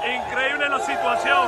Increíble la situación.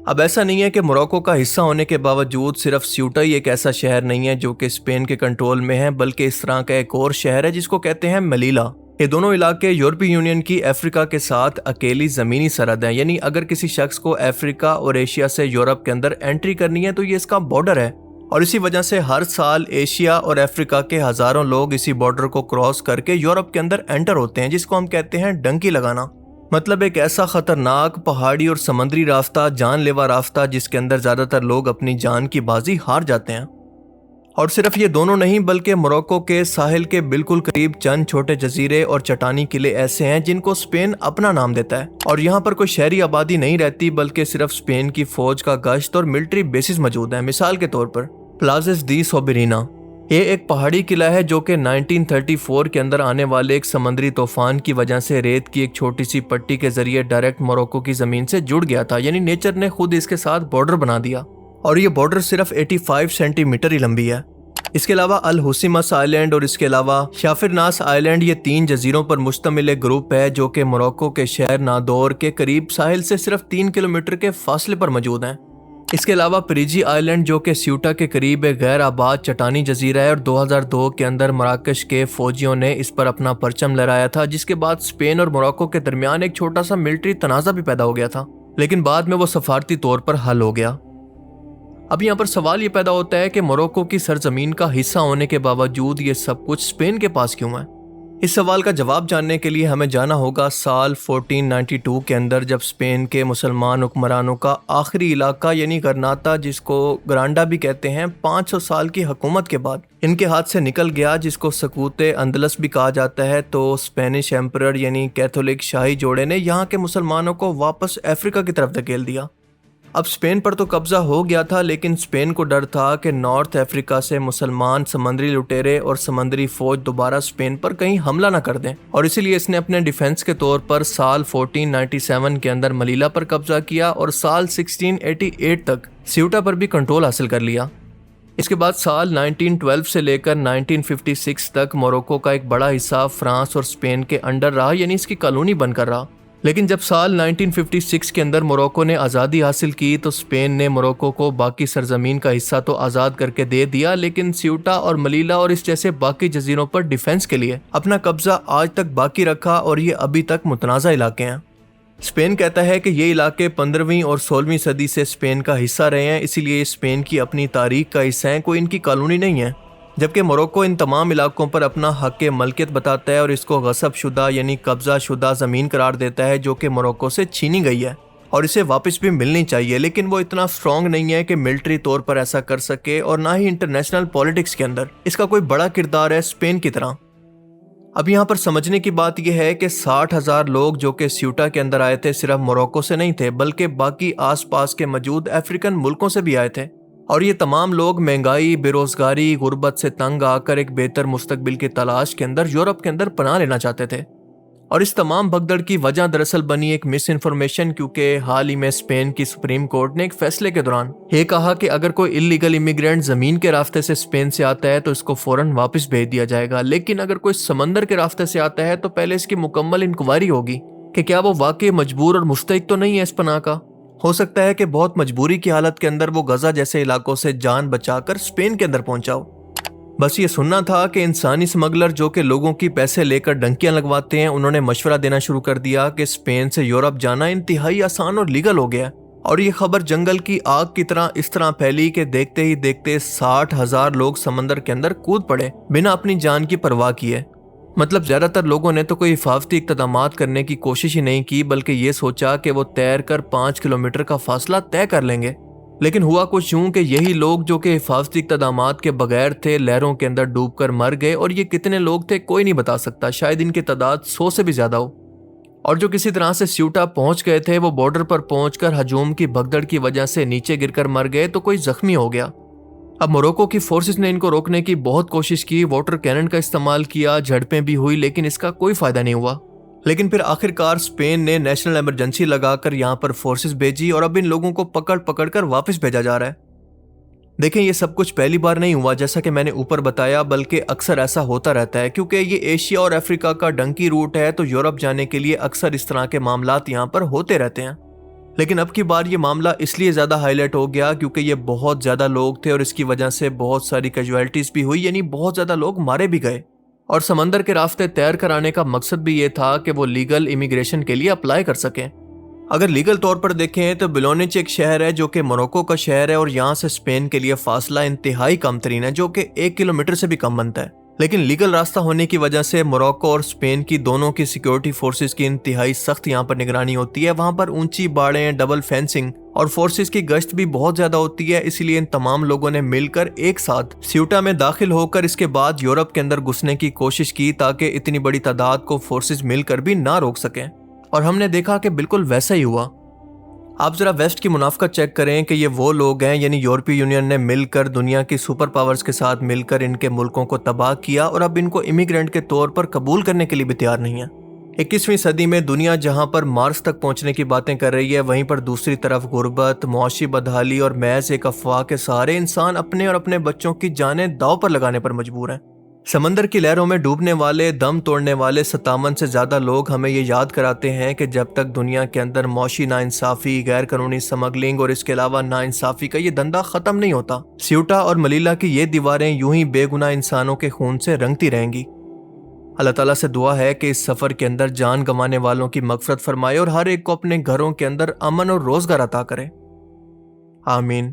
اب ایسا نہیں ہے کہ موروکو کا حصہ ہونے کے باوجود صرف سیوٹا ہی ایک ایسا شہر نہیں ہے جو کہ اسپین کے کنٹرول میں ہے، بلکہ اس طرح کا ایک اور شہر ہے جس کو کہتے ہیں ملیلا۔ یہ دونوں علاقے یورپی یونین کی افریقہ کے ساتھ اکیلی زمینی سرحد ہیں، یعنی اگر کسی شخص کو افریقہ اور ایشیا سے یورپ کے اندر انٹری کرنی ہے تو یہ اس کا بارڈر ہے، اور اسی وجہ سے ہر سال ایشیا اور افریقہ کے ہزاروں لوگ اسی بارڈر کو کراس کر کے یورپ کے اندر انٹر ہوتے ہیں، جس کو ہم کہتے ہیں ڈنکی لگانا۔ مطلب ایک ایسا خطرناک پہاڑی اور سمندری راستہ، جان لیوا راستہ، جس کے اندر زیادہ تر لوگ اپنی جان کی بازی ہار جاتے ہیں۔ اور صرف یہ دونوں نہیں، بلکہ موروکو کے ساحل کے بالکل قریب چند چھوٹے جزیرے اور چٹانی قلعے ایسے ہیں جن کو اسپین اپنا نام دیتا ہے، اور یہاں پر کوئی شہری آبادی نہیں رہتی، بلکہ صرف اسپین کی فوج کا گشت اور ملٹری بیسز موجود ہیں۔ مثال کے طور پر پلازس دی سوبرینا، یہ ایک پہاڑی قلعہ ہے جو کہ 1934 کے اندر آنے والے ایک سمندری طوفان کی وجہ سے ریت کی ایک چھوٹی سی پٹی کے ذریعے ڈائریکٹ موروکو کی زمین سے جڑ گیا تھا، یعنی نیچر نے خود اس کے ساتھ بارڈر بنا دیا، اور یہ بارڈر صرف 85 سینٹی میٹر ہی لمبی ہے۔ اس کے علاوہ الحسیمس آئی لینڈ اور اس کے علاوہ شافرناس آئی لینڈ، یہ 3 جزیروں پر مشتمل ایک گروپ ہے جو کہ موروکو کے شہر نادور کے قریب ساحل سے صرف 3 کلومیٹر کے فاصلے پر موجود ہیں۔ اس کے علاوہ پریجی آئی لینڈ جو کہ سیوٹا کے قریب ایک غیر آباد چٹانی جزیرہ ہے، اور 2002 کے اندر مراکش کے فوجیوں نے اس پر اپنا پرچم لہرایا تھا، جس کے بعد اسپین اور موروکو کے درمیان ایک چھوٹا سا ملٹری تنازع بھی پیدا ہو گیا تھا، لیکن بعد میں وہ سفارتی طور پر حل ہو گیا۔ اب یہاں پر سوال یہ پیدا ہوتا ہے کہ موروکو کی سرزمین کا حصہ ہونے کے باوجود یہ سب کچھ اسپین کے پاس کیوں ہے؟ اس سوال کا جواب جاننے کے لیے ہمیں جانا ہوگا سال 1492 کے اندر، جب اسپین کے مسلمان حکمرانوں کا آخری علاقہ یعنی گرناطہ، جس کو گرانڈا بھی کہتے ہیں، 500 سال کی حکومت کے بعد ان کے ہاتھ سے نکل گیا، جس کو سکوت اندلس بھی کہا جاتا ہے۔ تو اسپینش ایمپرر یعنی کیتھولک شاہی جوڑے نے یہاں کے مسلمانوں کو واپس افریقہ کی طرف دھکیل دیا۔ اب اسپین پر تو قبضہ ہو گیا تھا، لیکن اسپین کو ڈر تھا کہ نارتھ افریقہ سے مسلمان سمندری لٹیرے اور سمندری فوج دوبارہ اسپین پر کہیں حملہ نہ کر دیں، اور اسی لیے اس نے اپنے ڈیفنس کے طور پر سال 1497 کے اندر ملیلا پر قبضہ کیا، اور سال 1688 تک سیوٹا پر بھی کنٹرول حاصل کر لیا۔ اس کے بعد سال 1912 سے لے کر 1956 تک موروکو کا ایک بڑا حصہ فرانس اور اسپین کے انڈر رہا، یعنی اس کی کالونی بن کر رہا۔ لیکن جب سال 1956 کے اندر موروکو نے آزادی حاصل کی تو اسپین نے موروکو کو باقی سرزمین کا حصہ تو آزاد کر کے دے دیا، لیکن سیوٹا اور ملیلا اور اس جیسے باقی جزیروں پر ڈیفنس کے لیے اپنا قبضہ آج تک باقی رکھا، اور یہ ابھی تک متنازع علاقے ہیں۔ اسپین کہتا ہے کہ یہ علاقے 15ویں اور 16ویں صدی سے اسپین کا حصہ رہے ہیں، اسی لیے اسپین کی اپنی تاریخ کا حصہ ہیں، کوئی ان کی کالونی نہیں ہے، جبکہ موروکو ان تمام علاقوں پر اپنا حق ملکیت بتاتا ہے اور اس کو غصب شدہ یعنی قبضہ شدہ زمین قرار دیتا ہے جو کہ موروکو سے چھینی گئی ہے اور اسے واپس بھی ملنی چاہیے، لیکن وہ اتنا اسٹرانگ نہیں ہے کہ ملٹری طور پر ایسا کر سکے، اور نہ ہی انٹرنیشنل پولیٹکس کے اندر اس کا کوئی بڑا کردار ہے اسپین کی طرح۔ اب یہاں پر سمجھنے کی بات یہ ہے کہ 60,000 لوگ جو کہ سیوٹا کے اندر آئے تھے صرف موروکو سے نہیں تھے، بلکہ باقی آس پاس کے موجود افریقن ملکوں سے بھی آئے تھے، اور یہ تمام لوگ مہنگائی، بے روزگاری، غربت سے تنگ آ کر ایک بہتر مستقبل کی تلاش کے اندر یورپ کے اندر پناہ لینا چاہتے تھے۔ اور اس تمام بھگدڑ کی وجہ دراصل بنی ایک مس انفارمیشن، کیونکہ حال ہی میں اسپین کی سپریم کورٹ نے ایک فیصلے کے دوران یہ کہا کہ اگر کوئی انلیگل امیگرینٹ زمین کے راستے سے اسپین سے آتا ہے تو اس کو فوراً واپس بھیج دیا جائے گا، لیکن اگر کوئی سمندر کے راستے سے آتا ہے تو پہلے اس کی مکمل انکوائری ہوگی کہ کیا وہ واقعی مجبور اور مستحق تو نہیں ہے اس پناہ کا۔ ہو سکتا ہے کہ بہت مجبوری کی حالت کے اندر وہ غزہ جیسے علاقوں سے جان بچا کر اسپین کے اندر پہنچا ہو۔ بس یہ سننا تھا کہ انسانی اسمگلر جو کہ لوگوں کی پیسے لے کر ڈنکیاں لگواتے ہیں، انہوں نے مشورہ دینا شروع کر دیا کہ اسپین سے یورپ جانا انتہائی آسان اور لیگل ہو گیا، اور یہ خبر جنگل کی آگ کی طرح اس طرح پھیلی کہ دیکھتے ہی دیکھتے 60,000 لوگ سمندر کے اندر کود پڑے بنا اپنی جان کی پرواہ کیے۔ مطلب زیادہ تر لوگوں نے تو کوئی حفاظتی اقدامات کرنے کی کوشش ہی نہیں کی، بلکہ یہ سوچا کہ وہ تیر کر 5 کلومیٹر کا فاصلہ طے کر لیں گے۔ لیکن ہوا کچھ یوں کہ یہی لوگ جو کہ حفاظتی اقدامات کے بغیر تھے لہروں کے اندر ڈوب کر مر گئے، اور یہ کتنے لوگ تھے کوئی نہیں بتا سکتا، شاید ان کی تعداد 100 سے بھی زیادہ ہو۔ اور جو کسی طرح سے سیوٹا پہنچ گئے تھے وہ بارڈر پر پہنچ کر ہجوم کی بھگدڑ کی وجہ سے نیچے گر کر مر گئے، تو کوئی زخمی ہو گیا۔ اب موروکو کی فورسز نے ان کو روکنے کی بہت کوشش کی، واٹر کینن کا استعمال کیا، جھڑپیں بھی ہوئی، لیکن اس کا کوئی فائدہ نہیں ہوا۔ لیکن پھر آخرکار اسپین نے نیشنل ایمرجنسی لگا کر یہاں پر فورسز بھیجی، اور اب ان لوگوں کو پکڑ کر واپس بھیجا جا رہا ہے۔ دیکھیں یہ سب کچھ پہلی بار نہیں ہوا جیسا کہ میں نے اوپر بتایا، بلکہ اکثر ایسا ہوتا رہتا ہے، کیونکہ یہ ایشیا اور افریقہ کا ڈنکی روٹ ہے، تو یورپ جانے کے لیے اکثر اس طرح کے معاملات یہاں پر ہوتے رہتے ہیں۔ لیکن اب کی بار یہ معاملہ اس لیے زیادہ ہائی لائٹ ہو گیا کیونکہ یہ بہت زیادہ لوگ تھے اور اس کی وجہ سے بہت ساری کیجویلٹیز بھی ہوئی، یعنی بہت زیادہ لوگ مارے بھی گئے۔ اور سمندر کے راستے تیر کر آنے کا مقصد بھی یہ تھا کہ وہ لیگل امیگریشن کے لیے اپلائی کر سکیں۔ اگر لیگل طور پر دیکھیں تو بلونچ ایک شہر ہے جو کہ موروکو کا شہر ہے اور یہاں سے اسپین کے لیے فاصلہ انتہائی کم ترین ہے، جو کہ 1 کلومیٹر سے بھی کم بنتا ہے۔ لیکن لیگل راستہ ہونے کی وجہ سے موروکو اور اسپین کی دونوں کی سیکیورٹی فورسز کی انتہائی سخت یہاں پر نگرانی ہوتی ہے۔ وہاں پر اونچی باڑیں، ڈبل فینسنگ اور فورسز کی گشت بھی بہت زیادہ ہوتی ہے، اسی لیے ان تمام لوگوں نے مل کر ایک ساتھ سیوٹا میں داخل ہو کر اس کے بعد یورپ کے اندر گھسنے کی کوشش کی تاکہ اتنی بڑی تعداد کو فورسز مل کر بھی نہ روک سکیں، اور ہم نے دیکھا کہ بالکل ویسا ہی ہوا۔ آپ ذرا ویسٹ کی منافقت چیک کریں کہ یہ وہ لوگ ہیں، یعنی یورپی یونین نے مل کر دنیا کی سپر پاورز کے ساتھ مل کر ان کے ملکوں کو تباہ کیا اور اب ان کو امیگرینٹ کے طور پر قبول کرنے کے لیے بھی تیار نہیں ہے۔ 21ویں صدی میں دنیا جہاں پر مارس تک پہنچنے کی باتیں کر رہی ہے، وہیں پر دوسری طرف غربت، معاشی بدحالی اور محض ایک افواہ کے سہارے انسان اپنے اور اپنے بچوں کی جانیں داؤ پر لگانے پر مجبور ہیں۔ سمندر کی لہروں میں ڈوبنے والے، دم توڑنے والے 57 سے زیادہ لوگ ہمیں یہ یاد کراتے ہیں کہ جب تک دنیا کے اندر معاشی ناانصافی، غیر قانونی سمگلنگ اور اس کے علاوہ ناانصافی کا یہ دندہ ختم نہیں ہوتا، سیوٹا اور ملیلا کی یہ دیواریں یوں ہی بے گناہ انسانوں کے خون سے رنگتی رہیں گی۔ اللہ تعالیٰ سے دعا ہے کہ اس سفر کے اندر جان گنوانے والوں کی مغفرت فرمائے اور ہر ایک کو اپنے گھروں کے اندر امن اور روزگار عطا کرے۔ آمین۔